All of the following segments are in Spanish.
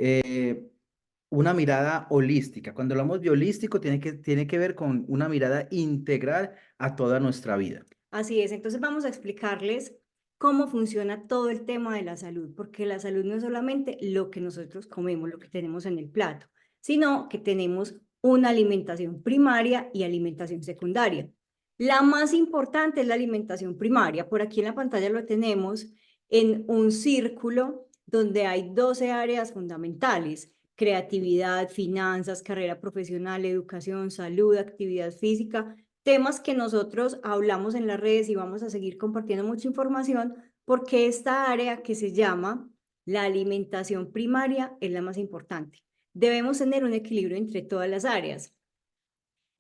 eh, una mirada holística. Cuando hablamos de holístico, tiene que ver con una mirada integral a toda nuestra vida. Así es, entonces vamos a explicarles cómo funciona todo el tema de la salud, porque la salud no es solamente lo que nosotros comemos, lo que tenemos en el plato, sino que tenemos una alimentación primaria y alimentación secundaria. La más importante es la alimentación primaria. Por aquí en la pantalla lo tenemos en un círculo donde hay 12 áreas fundamentales: creatividad, finanzas, carrera profesional, educación, salud, actividad física, temas que nosotros hablamos en las redes y vamos a seguir compartiendo mucha información, porque esta área que se llama la alimentación primaria es la más importante. Debemos tener un equilibrio entre todas las áreas.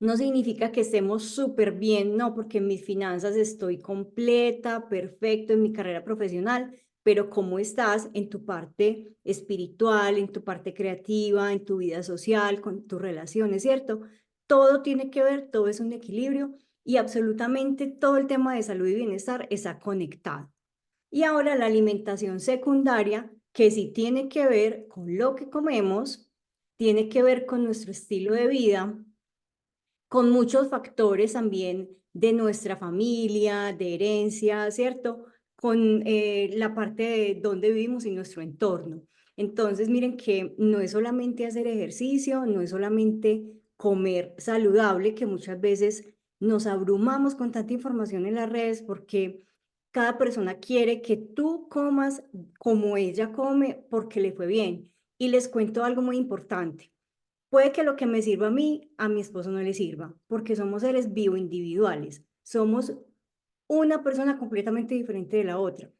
No significa que estemos súper bien, no, porque en mis finanzas estoy completa, perfecto, en mi carrera profesional, pero ¿cómo estás en tu parte espiritual, en tu parte creativa, en tu vida social, con tus relaciones, ¿cierto? Todo tiene que ver, todo es un equilibrio y absolutamente todo el tema de salud y bienestar está conectado. Y ahora la alimentación secundaria, que sí tiene que ver con lo que comemos, tiene que ver con nuestro estilo de vida, con muchos factores también de nuestra familia, de herencia, ¿cierto? Con la parte de dónde vivimos y nuestro entorno. Entonces, miren que no es solamente hacer ejercicio, no es solamente comer saludable, que muchas veces nos abrumamos con tanta información en las redes porque cada persona quiere que tú comas como ella come porque le fue bien. Y les cuento algo muy importante. Puede que lo que me sirva a mi esposo no le sirva, porque somos seres bioindividuales. Somos una persona completamente diferente de la otra.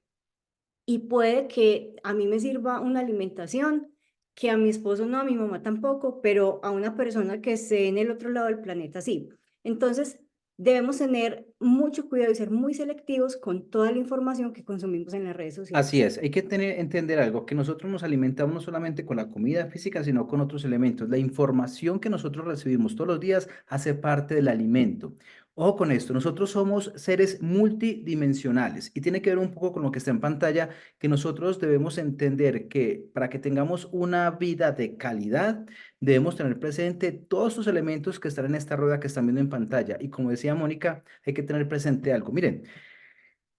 Y puede que a mí me sirva una alimentación que a mi esposo no, a mi mamá tampoco, pero a una persona que esté en el otro lado del planeta sí. Entonces, debemos tener mucho cuidado y ser muy selectivos con toda la información que consumimos en las redes Así sociales. es, hay que entender algo, que nosotros nos alimentamos no solamente con la comida física, sino con otros elementos. La información que nosotros recibimos todos los días hace parte del alimento. Ojo con esto, nosotros somos seres multidimensionales y tiene que ver un poco con lo que está en pantalla, que nosotros debemos entender que para que tengamos una vida de calidad, debemos tener presente todos los elementos que están en esta rueda que están viendo en pantalla. Y como decía Mónica, hay que tener presente algo. Miren.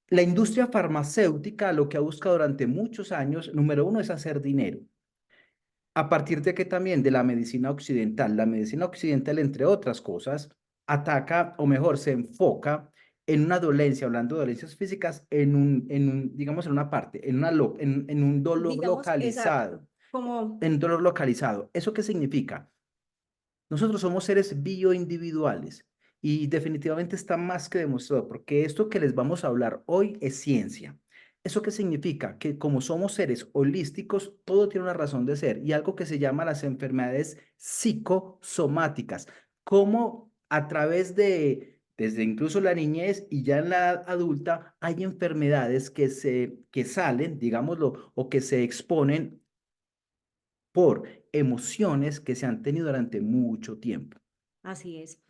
La industria farmacéutica lo que ha buscado durante muchos años, número uno, es hacer dinero. A partir de que también de la medicina occidental, entre otras cosas, ataca, o mejor, se enfoca en una dolencia, hablando de dolencias físicas, digamos, en una parte, en un dolor Digamos, exacto, localizado, como en un dolor localizado. ¿Eso qué significa? Nosotros somos seres bioindividuales y definitivamente está más que demostrado, porque esto que les vamos a hablar hoy es ciencia. ¿Eso qué significa? Que como somos seres holísticos, todo tiene una razón de ser y algo que se llama las enfermedades psicosomáticas, como a través desde incluso la niñez y ya en la edad adulta, hay enfermedades que salen, digámoslo, o que se exponen por emociones que se han tenido durante mucho tiempo. así es.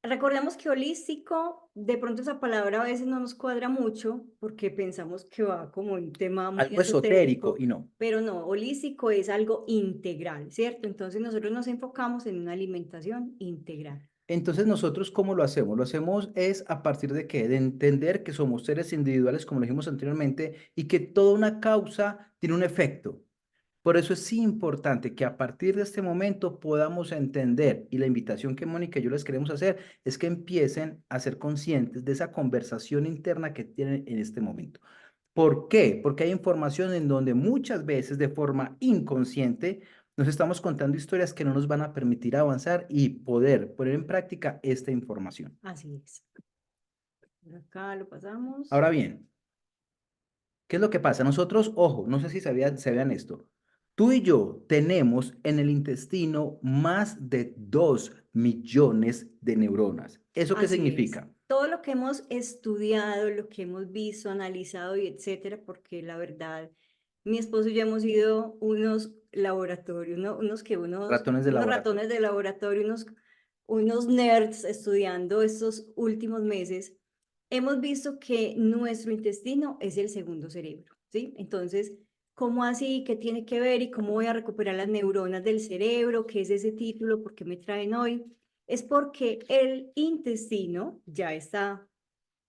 Recordemos que holístico, de pronto esa palabra a veces no nos cuadra mucho porque pensamos que va como un tema muy Algo esotérico esotérico, y no. pero no, holístico es algo integral, ¿cierto? Entonces nosotros nos enfocamos en una alimentación integral. Entonces nosotros, ¿cómo lo hacemos? Lo hacemos es a partir de qué? De entender que somos seres individuales, como lo dijimos anteriormente, y que toda una causa tiene un efecto. Por eso es importante que a partir de este momento podamos entender, y la invitación que Mónica y yo les queremos hacer es que empiecen a ser conscientes de esa conversación interna que tienen en este momento. ¿Por qué? Porque hay información en donde muchas veces de forma inconsciente nos estamos contando historias que no nos van a permitir avanzar y poder poner en práctica esta información. Así es. Por acá lo pasamos. Ahora bien, ¿qué es lo que pasa? Nosotros, ojo, no sé si sabían esto. Tú y yo tenemos en el intestino más de 2 millones de neuronas. ¿Eso qué Así es. significa? Todo lo que hemos estudiado, lo que hemos visto, analizado y etcétera, porque la verdad, mi esposo y yo hemos ido unos laboratorios, Ratones de unos laboratorio. ratones de laboratorio, unos nerds estudiando estos últimos meses. Hemos visto que nuestro intestino es el segundo cerebro, ¿sí? Entonces, ¿cómo así? ¿Qué tiene que ver? ¿Y cómo voy a recuperar las neuronas del cerebro? ¿Qué es ese título? ¿Por qué me traen hoy? Es porque el intestino ya está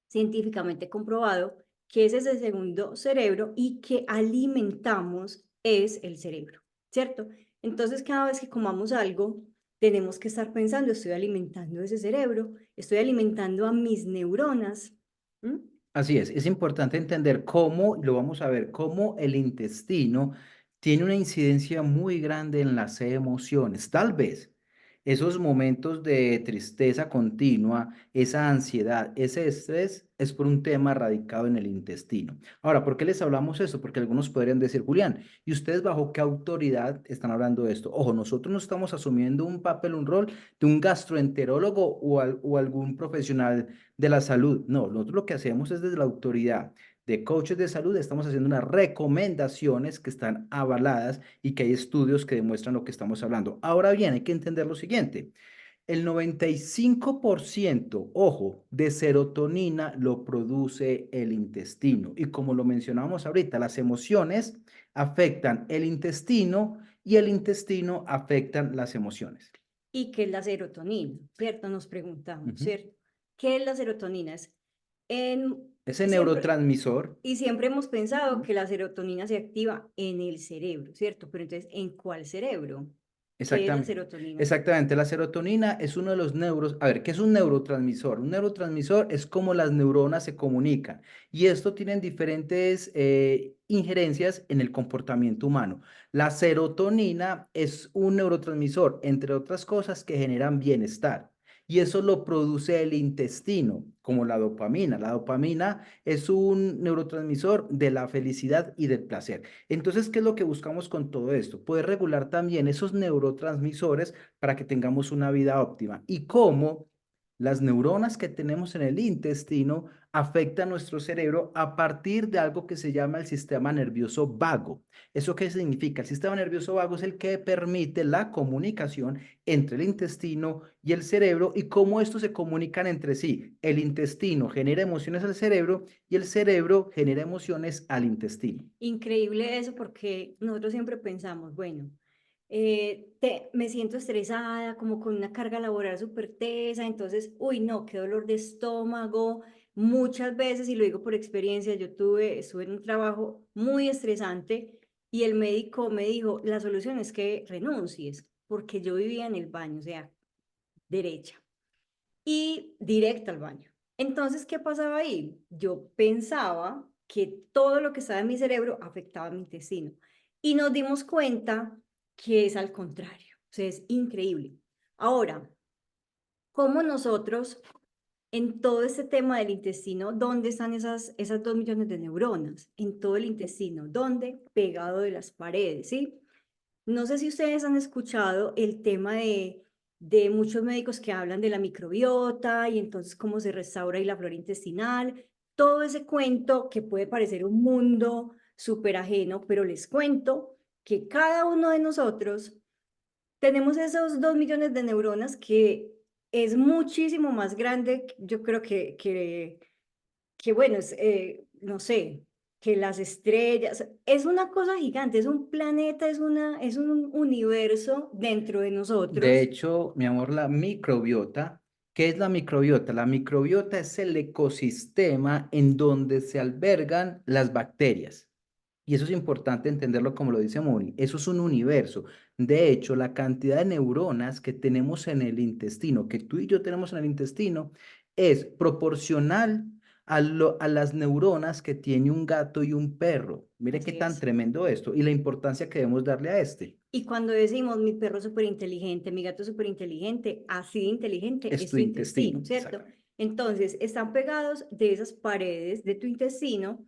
científicamente comprobado que ese es el segundo cerebro y que alimentamos es el cerebro, ¿cierto? Entonces, cada vez que comamos algo, tenemos que estar pensando, estoy alimentando ese cerebro, estoy alimentando a mis neuronas. ¿Mm? Así es importante entender cómo, lo vamos a ver, cómo el intestino tiene una incidencia muy grande en las emociones. Tal vez esos momentos de tristeza continua, esa ansiedad, ese estrés es por un tema radicado en el intestino. Ahora, ¿por qué les hablamos eso? Porque algunos podrían decir, Julián, ¿y ustedes bajo qué autoridad están hablando de esto? Ojo, nosotros no estamos asumiendo un papel, un rol de un gastroenterólogo o algún profesional de la salud. No, nosotros lo que hacemos es desde la autoridad de coaches de salud, estamos haciendo unas recomendaciones que están avaladas y que hay estudios que demuestran lo que estamos hablando. Ahora bien, hay que entender lo siguiente. El 95%, ojo, de serotonina lo produce el intestino. Y como lo mencionamos ahorita, las emociones afectan el intestino y el intestino afectan las emociones. ¿Y qué es la serotonina? ¿Cierto? Nos preguntamos, Ujú. ¿cierto? ¿Qué es la serotonina? Ese Siempre, neurotransmisor. y siempre hemos pensado que la serotonina se activa en el cerebro, ¿cierto? Pero entonces, ¿en cuál cerebro? ¿Qué es la Exactamente. serotonina? Exactamente. La serotonina es uno de los neuros. A ver, ¿qué es un neurotransmisor? Un neurotransmisor es como las neuronas se comunican y esto tiene diferentes injerencias en el comportamiento humano. La serotonina es un neurotransmisor, entre otras cosas, que generan bienestar y eso lo produce el intestino, como la dopamina. La dopamina es un neurotransmisor de la felicidad y del placer. Entonces, ¿qué es lo que buscamos con todo esto? Poder regular también esos neurotransmisores para que tengamos una vida óptima. Y cómo las neuronas que tenemos en el intestino afectan nuestro cerebro a partir de algo que se llama el sistema nervioso vago. ¿Eso qué significa? El sistema nervioso vago es el que permite la comunicación entre el intestino y el cerebro y cómo estos se comunican entre sí. El intestino genera emociones al cerebro y el cerebro genera emociones al intestino. Increíble eso porque nosotros siempre pensamos, bueno, me siento estresada, como con una carga laboral súper tesa, entonces, uy, no, qué dolor de estómago. Muchas veces, y lo digo por experiencia, estuve en un trabajo muy estresante y el médico me dijo, la solución es que renuncies, porque yo vivía en el baño, o sea, derecha y directa al baño. Entonces, ¿qué pasaba ahí? Yo pensaba que todo lo que estaba en mi cerebro afectaba a mi intestino y nos dimos cuenta que es al contrario. O sea, es increíble. Ahora, ¿cómo nosotros en todo este tema del intestino, dónde están esas 2 millones de neuronas? En todo el intestino. ¿Dónde? Pegado de las paredes, ¿sí? No sé si ustedes han escuchado el tema de muchos médicos que hablan de la microbiota y entonces cómo se restaura y la flora intestinal, todo ese cuento que puede parecer un mundo súper ajeno, pero les cuento que cada uno de nosotros tenemos esos 2 millones de neuronas que es muchísimo más grande, yo creo que bueno, no sé, que las estrellas, es una cosa gigante, es un planeta, es un universo dentro de De nosotros. hecho, mi amor, la microbiota, ¿qué es la microbiota? La microbiota es el ecosistema en donde se albergan las bacterias. Y eso es importante entenderlo como lo dice Moni. Eso es un universo. De hecho, la cantidad de neuronas que tenemos en el intestino, que tú y yo tenemos en el intestino, es proporcional a las neuronas que tiene un gato y un perro. Mire qué Así tan es. tremendo esto y la importancia que debemos darle a este. Y cuando decimos mi perro es súper inteligente, mi gato es súper inteligente, así de inteligente Es es tu tu intestino, intestino, ¿cierto? exactamente. Entonces, están pegados de esas paredes de tu intestino.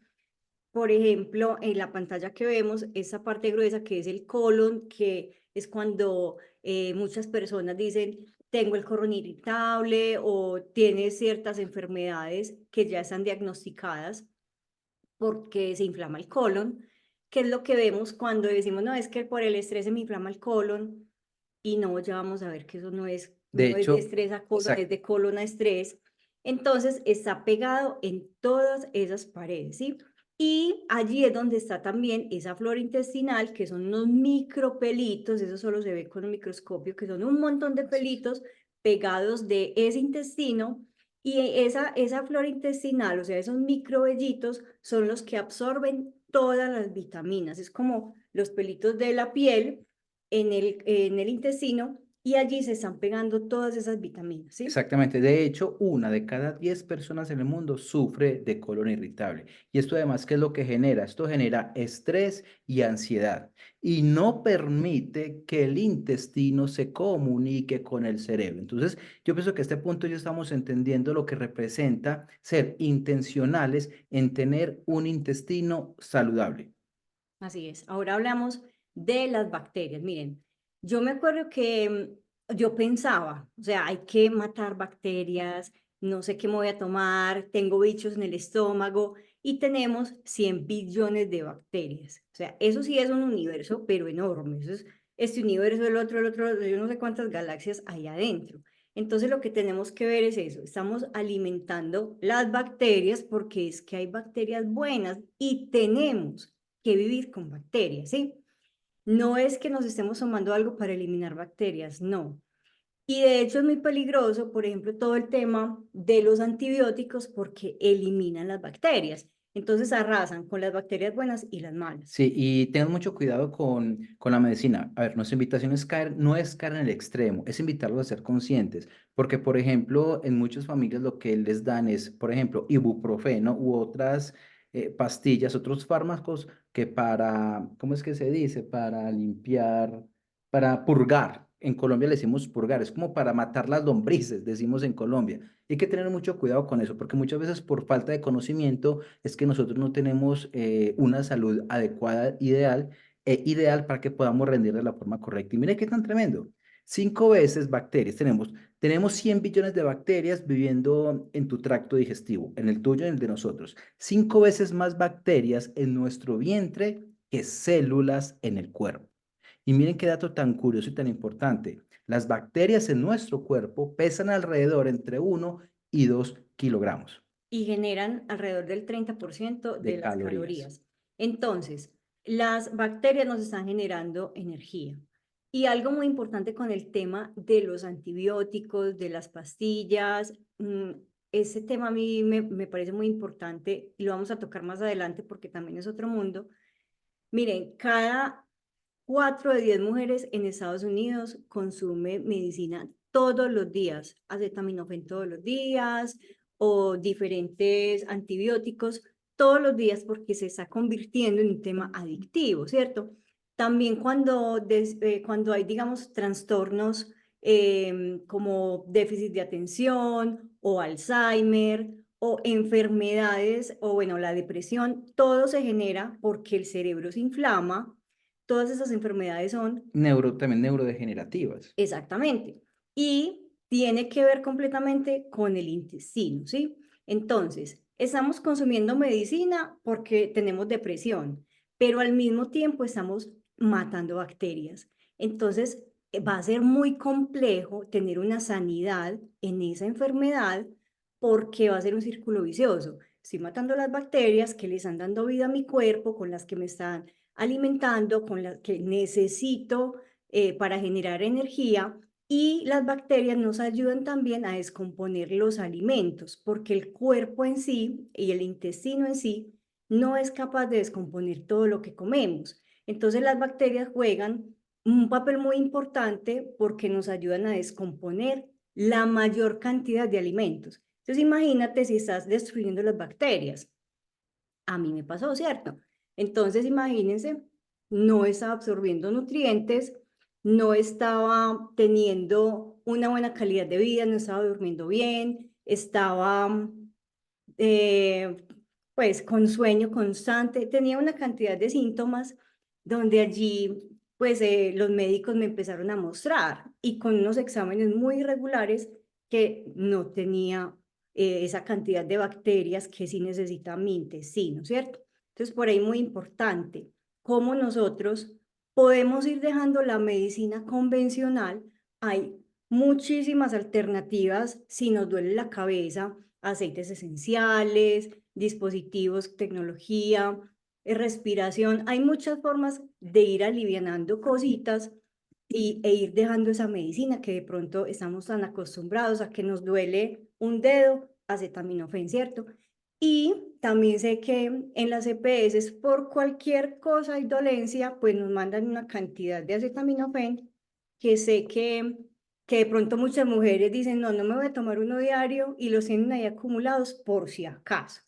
Por ejemplo, en la pantalla que vemos, esa parte gruesa que es el colon, que es cuando muchas personas dicen, tengo el colon irritable o tiene ciertas enfermedades que ya están diagnosticadas porque se inflama el colon, que es lo que vemos cuando decimos, no, es que por el estrés se me inflama el colon, y no, ya vamos a ver que eso De no es de hecho, estrés a colon, es exacto. de colon a estrés. Entonces está pegado en todas esas paredes, ¿sí? Y allí es donde está también esa flora intestinal, que son unos micropelitos, eso solo se ve con un microscopio, que son un montón de pelitos pegados de ese intestino, y esa flora intestinal, o sea, esos microvellitos, son los que absorben todas las vitaminas. Es como los pelitos de la piel en el intestino, y allí se están pegando todas esas vitaminas, ¿sí? Exactamente. De hecho, una de cada 10 personas en el mundo sufre de colon irritable. Y esto además, ¿qué es lo que genera? Esto genera estrés y ansiedad y no permite que el intestino se comunique con el cerebro. Entonces, yo pienso que a este punto ya estamos entendiendo lo que representa ser intencionales en tener un intestino saludable. Así es. Ahora hablamos de las bacterias. Miren, yo me acuerdo que yo pensaba, o sea, hay que matar bacterias, no sé qué me voy a tomar, tengo bichos en el estómago y tenemos 100 billones de bacterias. O sea, eso sí es un universo, pero enorme. Eso es este universo, el otro, yo no sé cuántas galaxias hay adentro. Entonces lo que tenemos que ver es eso, estamos alimentando las bacterias porque es que hay bacterias buenas y tenemos que vivir con bacterias, ¿sí? No es que nos estemos tomando algo para eliminar bacterias, no. Y de hecho es muy peligroso, por ejemplo, todo el tema de los antibióticos porque eliminan las bacterias. Entonces arrasan con las bacterias buenas y las malas. Sí, y tengan mucho cuidado con la medicina. A ver, nuestra invitación es caer, no es caer en el extremo, es invitarlos a ser conscientes. Porque, por ejemplo, en muchas familias lo que les dan es, por ejemplo, ibuprofeno u otras pastillas, otros fármacos que para, ¿cómo es que se dice? Para limpiar, para purgar. En Colombia le decimos purgar, es como para matar las lombrices, decimos en Colombia. Y hay que tener mucho cuidado con eso, porque muchas veces por falta de conocimiento es que nosotros no tenemos una salud adecuada, ideal para que podamos rendir de la forma correcta. Y mire qué tan tremendo. 5 veces bacterias. Tenemos 100 billones de bacterias viviendo en tu tracto digestivo, en el tuyo y en el de nosotros. 5 veces más bacterias en nuestro vientre que células en el cuerpo. Y miren qué dato tan curioso y tan importante. Las bacterias en nuestro cuerpo pesan alrededor entre 1 y 2 kilogramos Y generan alrededor del 30% de de las calorías. calorías. Entonces, las bacterias nos están generando energía. Y algo muy importante con el tema de los antibióticos, de las pastillas, ese tema a mí me parece muy importante y lo vamos a tocar más adelante porque también es otro mundo. Miren, cada 4 de 10 mujeres en Estados Unidos consume medicina todos los días, acetaminofén todos los días o diferentes antibióticos todos los días porque se está convirtiendo en un tema adictivo, ¿cierto? También cuando hay, digamos, trastornos como déficit de atención o Alzheimer o enfermedades o bueno, la depresión, todo se genera porque el cerebro se inflama. Todas esas enfermedades son También neurodegenerativas. exactamente. Y tiene que ver completamente con el intestino, ¿sí? Entonces, estamos consumiendo medicina porque tenemos depresión, pero al mismo tiempo estamos matando bacterias. Entonces, va a ser muy complejo tener una sanidad en esa enfermedad porque va a ser un círculo vicioso. Estoy matando las bacterias que les están dando vida a mi cuerpo, con las que me están alimentando, con las que necesito para generar energía y las bacterias nos ayudan también a descomponer los alimentos porque el cuerpo en sí y el intestino en sí no es capaz de descomponer todo lo que comemos. Entonces las bacterias juegan un papel muy importante porque nos ayudan a descomponer la mayor cantidad de alimentos. Entonces imagínate si estás destruyendo las bacterias. A mí me pasó, ¿cierto? Entonces, imagínense, no estaba absorbiendo nutrientes, no estaba teniendo una buena calidad de vida, no estaba durmiendo bien, estaba eh, pues con sueño constante, tenía una cantidad de síntomas donde allí pues los médicos me empezaron a mostrar y con unos exámenes muy irregulares que no tenía esa cantidad de bacterias que sí necesita mi intestino, ¿cierto? Entonces por ahí muy importante cómo nosotros podemos ir dejando la medicina convencional. Hay muchísimas alternativas si nos duele la cabeza, aceites esenciales, dispositivos, tecnología, respiración. Hay muchas formas de ir alivianando cositas e ir dejando esa medicina que de pronto estamos tan acostumbrados a que nos duele un dedo, acetaminofén, ¿cierto? Y también sé que en las EPS por cualquier cosa y dolencia, pues nos mandan una cantidad de acetaminofén que sé que de pronto muchas mujeres dicen, no, no me voy a tomar uno diario y los tienen ahí acumulados por si acaso.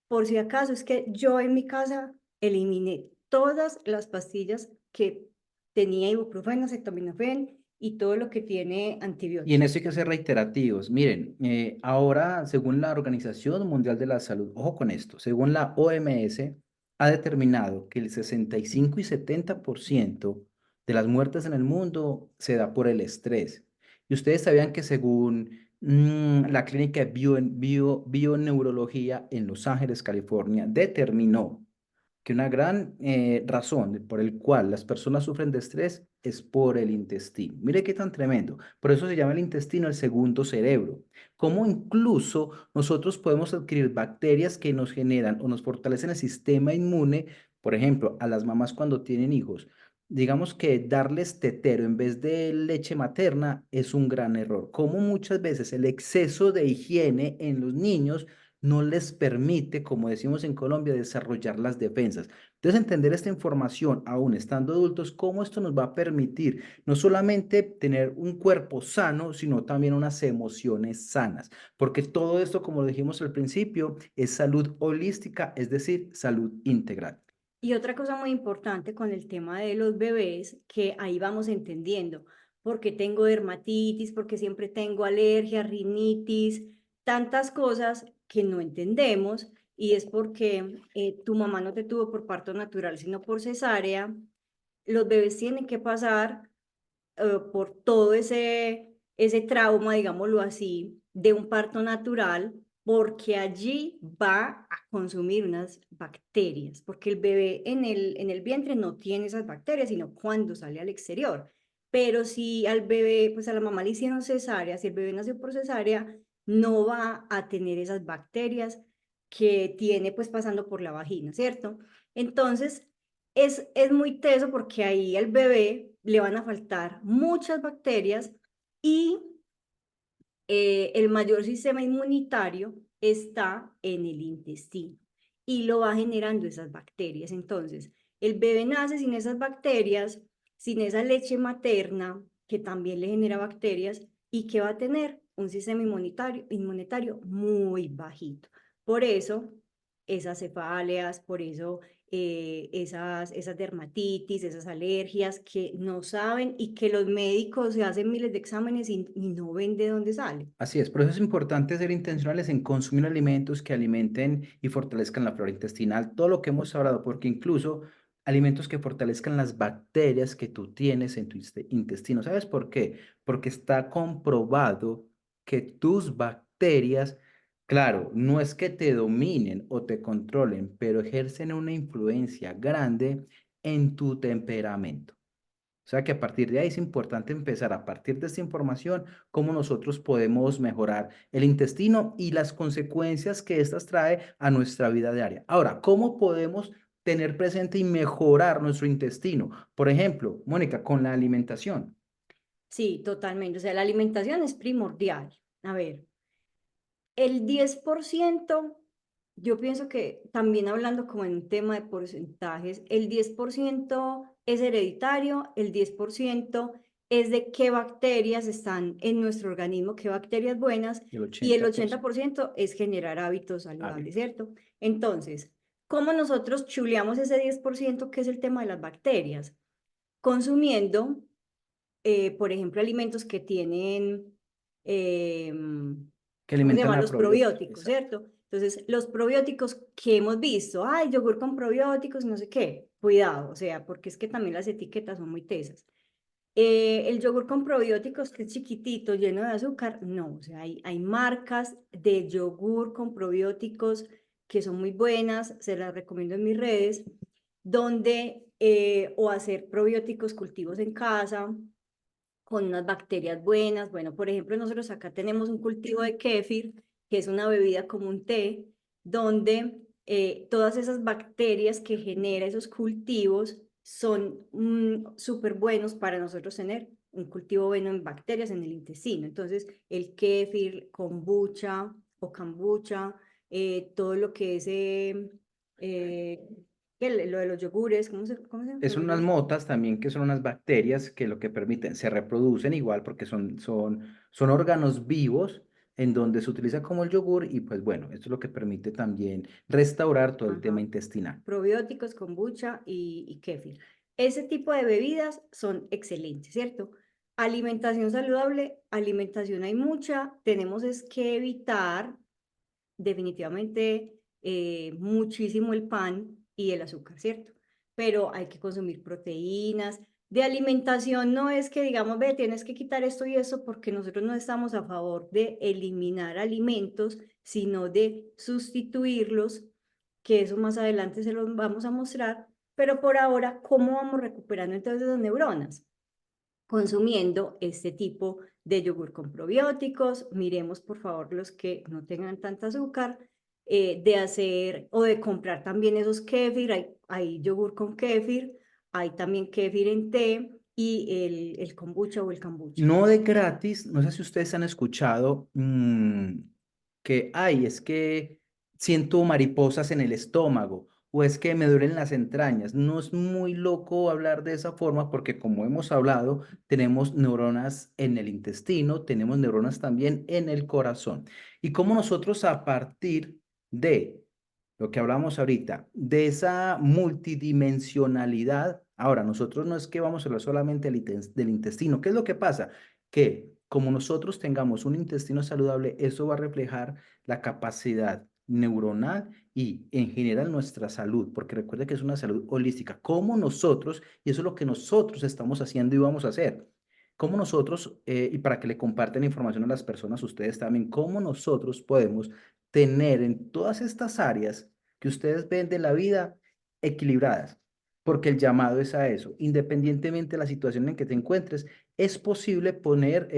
Por si acaso, es que yo en mi casa eliminé todas las pastillas que tenía ibuprofeno, acetaminofén y todo lo que tiene Y en antibióticos. eso hay que ser reiterativos. Miren, ahora, según la Organización Mundial de la Salud, ojo con esto, según la OMS, ha determinado que el 65 y 70% de las muertes en el mundo se da por el estrés. Y ustedes sabían que según la clínica de bioneurología en Los Ángeles, California, determinó que una gran razón por el cual las personas sufren de estrés es por el intestino. Mire qué tan tremendo. Por eso se llama el intestino el segundo cerebro. Cómo incluso nosotros podemos adquirir bacterias que nos generan o nos fortalecen el sistema inmune, por ejemplo, a las mamás cuando tienen hijos. Digamos que darles tetero en vez de leche materna es un gran error. Como muchas veces el exceso de higiene en los niños no les permite, como decimos en Colombia, desarrollar las defensas. Entonces, entender esta información, aún estando adultos, cómo esto nos va a permitir no solamente tener un cuerpo sano, sino también unas emociones sanas, porque todo esto, como lo dijimos al principio, es salud holística, es decir, salud integral. Y otra cosa muy importante con el tema de los bebés, que ahí vamos entendiendo, porque tengo dermatitis, porque siempre tengo alergia, rinitis, tantas cosas que no entendemos, y es porque tu mamá no te tuvo por parto natural, sino por cesárea. Los bebés tienen que pasar por todo ese trauma, digámoslo así, de un parto natural, porque allí va a consumir unas bacterias, porque el bebé en el vientre no tiene esas bacterias, sino cuando sale al exterior. Pero si al bebé, pues a la mamá le hicieron cesárea, si el bebé nació por cesárea, no va a tener esas bacterias que tiene pues pasando por la vagina, ¿cierto? Entonces, es muy teso porque ahí al bebé le van a faltar muchas bacterias y el mayor sistema inmunitario está en el intestino y lo va generando esas bacterias. Entonces, el bebé nace sin esas bacterias, sin esa leche materna que también le genera bacterias y que va a tener un sistema inmunitario muy bajito. Por eso, esas cefaleas, por eso esas dermatitis, esas alergias que no saben y que los médicos se hacen miles de exámenes y no ven de dónde sale. Así es, por eso es importante ser intencionales en consumir alimentos que alimenten y fortalezcan la flora intestinal, todo lo que hemos hablado, porque incluso alimentos que fortalezcan las bacterias que tú tienes en tu intestino. ¿Sabes por qué? Porque está comprobado que tus bacterias, claro, no es que te dominen o te controlen, pero ejercen una influencia grande en tu temperamento. O sea que a partir de ahí es importante empezar a partir de esta información cómo nosotros podemos mejorar el intestino y las consecuencias que éstas trae a nuestra vida diaria. Ahora, ¿cómo podemos tener presente y mejorar nuestro intestino? Por ejemplo, Mónica, con la alimentación. Sí, totalmente. O sea, la alimentación es primordial. A ver, el 10%, yo pienso que también hablando como en un tema de porcentajes, el 10% es hereditario, el 10% es de qué bacterias están en nuestro organismo, qué bacterias buenas, El y el 80%. 80% es generar hábitos Vale. saludables, ¿cierto? Entonces, ¿cómo nosotros chuleamos ese 10% que es el tema de las bacterias? Consumiendo, por ejemplo, alimentos que tienen... Que ¿cómo se alimentan llaman? la Los probiótica. probióticos, Exacto. ¿cierto? Entonces, los probióticos que hemos visto, ay, yogur con probióticos, no sé qué, cuidado, o sea, porque es que también las etiquetas son muy tesas. El yogur con probióticos que es chiquitito, lleno de azúcar, no, o sea, hay marcas de yogur con probióticos que son muy buenas, se las recomiendo en mis redes, donde, o hacer probióticos cultivos en casa, con unas bacterias buenas. Bueno, por ejemplo, nosotros acá tenemos un cultivo de kéfir, que es una bebida como un té, donde todas esas bacterias que genera esos cultivos son súper buenos para nosotros tener un cultivo bueno en bacterias en el intestino. Entonces, el kéfir, kombucha o kombucha, todo lo que es lo de los yogures, ¿cómo se Son me unas olvidó? motas también que son unas bacterias que lo que permiten, se reproducen igual porque son órganos vivos en donde se utiliza como el yogur y pues bueno, esto es lo que permite también restaurar todo el tema Ajá. intestinal. Probióticos, kombucha y kéfir. Ese tipo de bebidas son excelentes, ¿cierto? Alimentación saludable, alimentación hay mucha, tenemos es que evitar definitivamente muchísimo el pan y el azúcar, ¿cierto? Pero hay que consumir proteínas. De alimentación no es que digamos, ve, tienes que quitar esto y eso, porque nosotros no estamos a favor de eliminar alimentos, sino de sustituirlos, que eso más adelante se los vamos a mostrar. Pero por ahora, ¿cómo vamos recuperando entonces esas neuronas? Consumiendo este tipo de yogur con probióticos. Miremos por favor los que no tengan tanta azúcar, de hacer o de comprar también esos kéfir. Hay yogur con kéfir, hay también kéfir en té y el kombucha o el kombucha. No de gratis, no sé si ustedes han escuchado que, ay, es que siento mariposas en el estómago o es que me duelen las entrañas. No es muy loco hablar de esa forma porque como hemos hablado, tenemos neuronas en el intestino, tenemos neuronas también en el corazón. Y como nosotros a partir de lo que hablamos ahorita, de esa multidimensionalidad. Ahora, nosotros no es que vamos a hablar solamente del intestino. ¿Qué es lo que pasa? Que como nosotros tengamos un intestino saludable, eso va a reflejar la capacidad neuronal y en general nuestra salud, porque recuerda que es una salud holística, como nosotros, y eso es lo que nosotros estamos haciendo y vamos a hacer. Como nosotros, y para que le compartan información a las personas, ustedes también, cómo nosotros podemos tener en todas estas áreas que ustedes ven de la vida equilibradas, porque el llamado es a eso. Independientemente de la situación en que te encuentres, es posible poder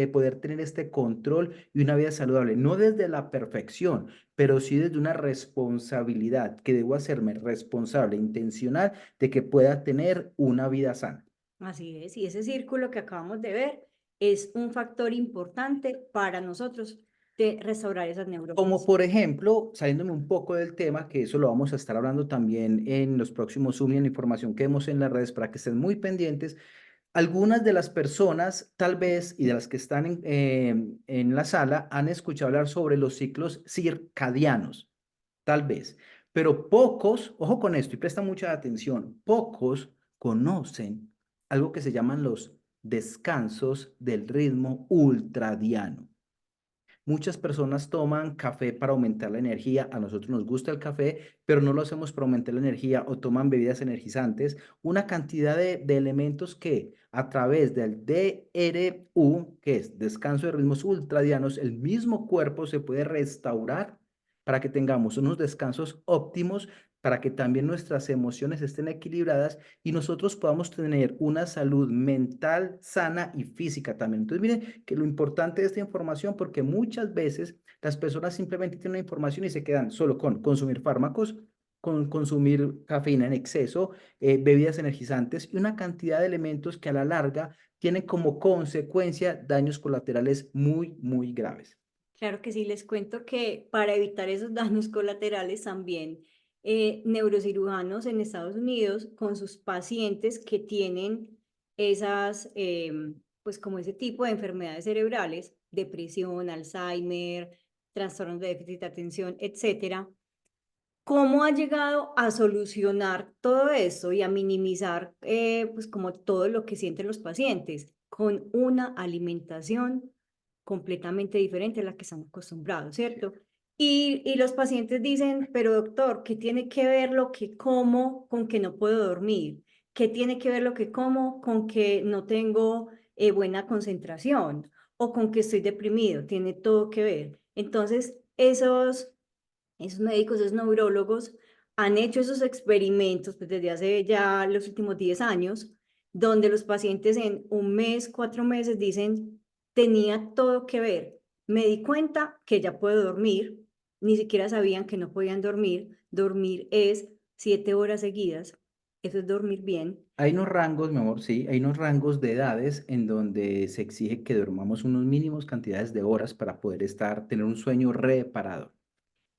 tener este control y una vida saludable, no desde la perfección, pero sí desde una responsabilidad, que debo hacerme responsable, intencional, de que pueda tener una vida sana. Así es, y ese círculo que acabamos de ver es un factor importante para nosotros de restaurar esas Como neuronas. por ejemplo, saliéndome un poco del tema, que eso lo vamos a estar hablando también en los próximos Zoom y en la información que vemos en las redes para que estén muy pendientes. Algunas de las personas, tal vez, y de las que están en la sala, han escuchado hablar sobre los ciclos circadianos, tal vez, pero pocos, ojo con esto y presta mucha atención, pocos conocen algo que se llaman los descansos del ritmo ultradiano. Muchas personas toman café para aumentar la energía. A nosotros nos gusta el café, pero no lo hacemos para aumentar la energía o toman bebidas energizantes. Una cantidad de elementos que a través del DRU, que es descanso de ritmos ultradianos, el mismo cuerpo se puede restaurar para que tengamos unos descansos óptimos, para que también nuestras emociones estén equilibradas y nosotros podamos tener una salud mental sana y física también. Entonces, miren que lo importante de esta información, porque muchas veces las personas simplemente tienen una información y se quedan solo con consumir fármacos, con consumir cafeína en exceso, bebidas energizantes y una cantidad de elementos que a la larga tienen como consecuencia daños colaterales muy, muy graves. Claro que sí, les cuento que para evitar esos daños colaterales también neurocirujanos en Estados Unidos con sus pacientes que tienen esas, pues como ese tipo de enfermedades cerebrales, depresión, Alzheimer, trastornos de déficit de atención, etcétera. ¿Cómo ha llegado a solucionar todo esto y a minimizar pues como todo lo que sienten los pacientes? Con una alimentación completamente diferente a la que están acostumbrados, ¿cierto? Y los pacientes dicen, pero doctor, ¿qué tiene que ver lo que como con que no puedo dormir? ¿Qué tiene que ver lo que como con que no tengo buena concentración o con que estoy deprimido? Tiene todo que ver. Entonces, esos médicos, esos neurólogos han hecho esos experimentos pues, desde hace ya los últimos 10 años, donde los pacientes en un mes, 4 meses dicen, tenía todo que ver. Me di cuenta que ya puedo dormir, ni siquiera sabían que no podían dormir. Dormir es 7 horas seguidas, eso es dormir bien. Hay unos rangos, mi amor, sí, hay unos rangos de edades en donde se exige que dormamos unos mínimos cantidades de horas para poder tener un sueño reparado.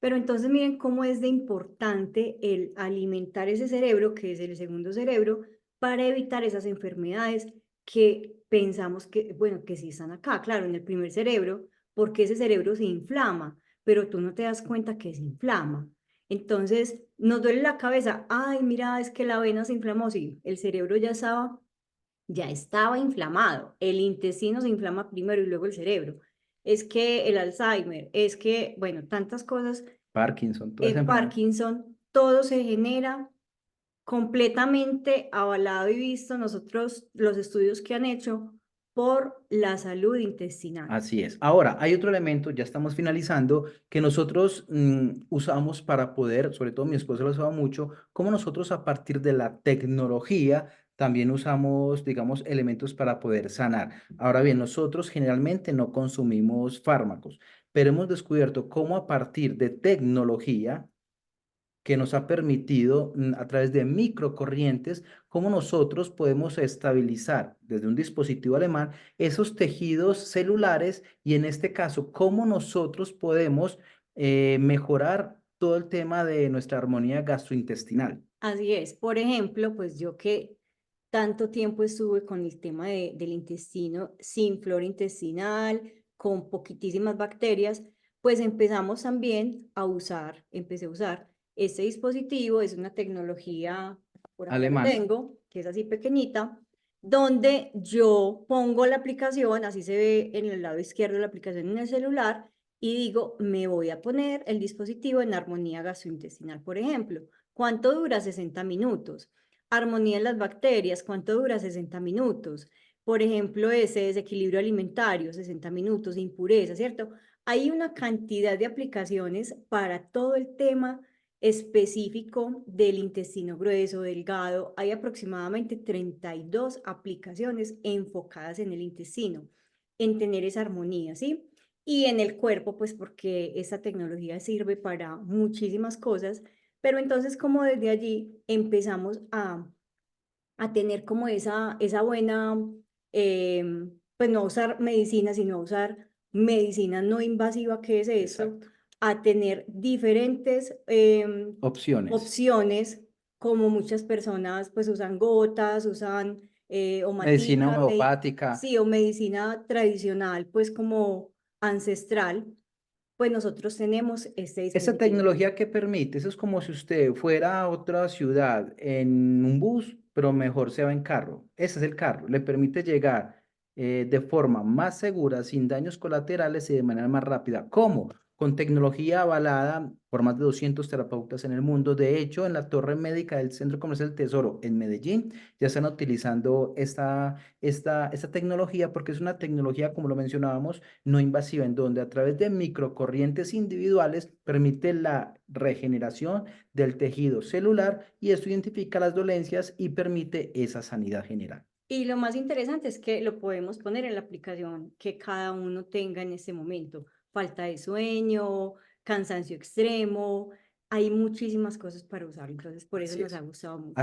Pero entonces miren cómo es de importante el alimentar ese cerebro, que es el segundo cerebro, para evitar esas enfermedades que pensamos que, bueno, que sí están acá, claro, en el primer cerebro, porque ese cerebro se inflama, pero tú no te das cuenta que se inflama. Entonces, nos duele la cabeza, ay, mira, es que la vena se inflamó, sí, el cerebro ya estaba inflamado, el intestino se inflama primero y luego el cerebro. Es que el Alzheimer, es que, bueno, tantas cosas, Parkinson, toda esa enfermedad. Parkinson, todo se genera completamente avalado y visto nosotros, los estudios que han hecho por la salud intestinal. Así es. Ahora, hay otro elemento, ya estamos finalizando, que nosotros usamos para poder, sobre todo mi esposa lo usaba mucho, como nosotros a partir de la tecnología también usamos, digamos, elementos para poder sanar. Ahora bien, nosotros generalmente no consumimos fármacos, pero hemos descubierto cómo a partir de tecnología que nos ha permitido a través de microcorrientes, cómo nosotros podemos estabilizar desde un dispositivo alemán esos tejidos celulares y en este caso, cómo nosotros podemos mejorar todo el tema de nuestra armonía gastrointestinal. Así es. Por ejemplo, pues yo que tanto tiempo estuve con el tema del intestino sin flora intestinal, con poquitísimas bacterias, pues empezamos también empecé a usar este dispositivo, es una tecnología, por acá lo Alemán. tengo, que es así pequeñita, donde yo pongo la aplicación, así se ve en el lado izquierdo de la aplicación en el celular, y digo, me voy a poner el dispositivo en armonía gastrointestinal, por ejemplo. ¿Cuánto dura? 60 minutos. Armonía en las bacterias, ¿cuánto dura? 60 minutos. Por ejemplo, ese desequilibrio alimentario, 60 minutos, impureza, ¿cierto? Hay una cantidad de aplicaciones para todo el tema específico del intestino grueso, delgado. Hay aproximadamente 32 aplicaciones enfocadas en el intestino, en tener esa armonía, ¿sí? Y en el cuerpo, pues porque esta tecnología sirve para muchísimas cosas, pero entonces como desde allí empezamos a tener como esa buena, pues no usar medicina, sino usar medicina no invasiva, ¿qué es eso? Exacto. A tener diferentes Opciones. opciones, como muchas personas pues usan gotas, usan Medicina omatica, homeopática. sí, o medicina tradicional, pues como ancestral, pues nosotros tenemos este Esa dispositivo. tecnología que permite, eso es como si usted fuera a otra ciudad en un bus, pero mejor se va en carro. Ese es el carro, le permite llegar de forma más segura, sin daños colaterales y de manera más rápida. ¿Cómo? Con tecnología avalada por más de 200 terapeutas en el mundo. De hecho, en la torre médica del Centro Comercial Tesoro en Medellín ya están utilizando esta tecnología porque es una tecnología, como lo mencionábamos, no invasiva, en donde a través de microcorrientes individuales permite la regeneración del tejido celular y esto identifica las dolencias y permite esa sanidad general. Y lo más interesante es que lo podemos poner en la aplicación que cada uno tenga en ese momento. Falta de sueño, cansancio extremo, hay muchísimas cosas para usar, entonces por eso Así nos ha es. gustado mucho.